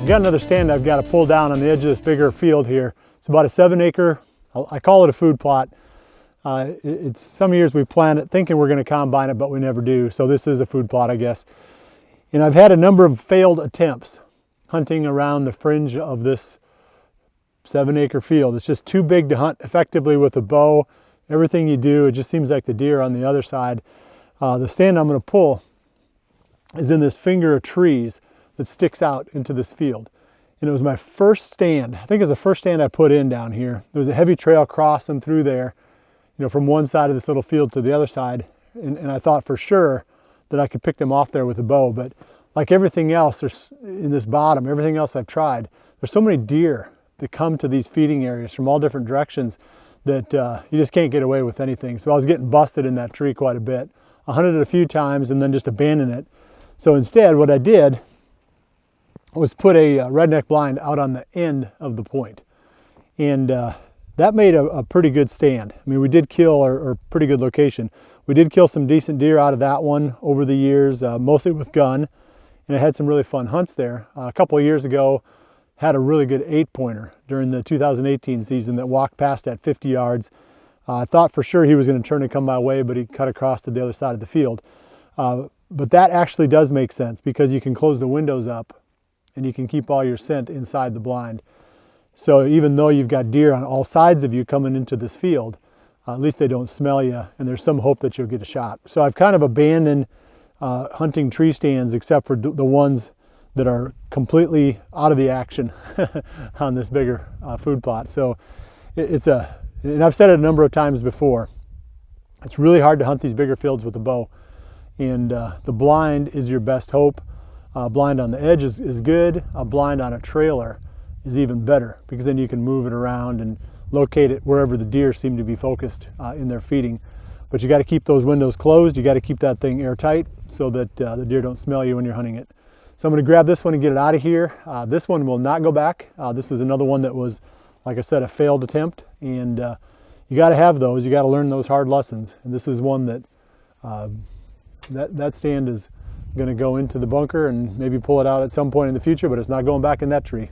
got another stand I've got to pull down on the edge of this bigger field here. It's about a 7-acre, I call it a food plot. It's some years we plant it thinking we're going to combine it, but we never do. So this is a food plot, I guess. And I've had a number of failed attempts hunting around the fringe of this 7-acre field. It's just too big to hunt effectively with a bow. Everything you do, it just seems like the deer on the other side. The stand I'm going to pull is in this finger of trees that sticks out into this field. And it was my first stand. I think it was the first stand I put in down here. There was a heavy trail crossing through there, you know, from one side of this little field to the other side. And I thought for sure that I could pick them off there with a bow. But like everything else, there's in this bottom, everything else I've tried, there's so many deer that come to these feeding areas from all different directions that you just can't get away with anything. So I was getting busted in that tree quite a bit. I hunted it a few times and then just abandoned it. So instead, what I did was put a redneck blind out on the end of the point. And that made a pretty good stand. I mean, we did kill, or pretty good location. We did kill some decent deer out of that one over the years, mostly with gun. And I had some really fun hunts there. A couple of years ago, had a really good 8-pointer during the 2018 season that walked past at 50 yards. I thought for sure he was going to turn and come my way, but he cut across to the other side of the field. But that actually does make sense because you can close the windows up and you can keep all your scent inside the blind. So even though you've got deer on all sides of you coming into this field, at least they don't smell you, and there's some hope that you'll get a shot. So I've kind of abandoned hunting tree stands except for the ones that are completely out of the action on this bigger food plot. So and I've said it a number of times before, it's really hard to hunt these bigger fields with a bow. And the blind is your best hope. Blind on the edge is good. A blind on a trailer is even better because then you can move it around and locate it wherever the deer seem to be focused in their feeding. But you got to keep those windows closed. You got to keep that thing airtight so that the deer don't smell you when you're hunting it. So I'm going to grab this one and get it out of here. This one will not go back. This is another one that was, like I said, a failed attempt. And you got to have those. You got to learn those hard lessons. And this is one that that stand is going to go into the bunker and maybe pull it out at some point in the future, but it's not going back in that tree.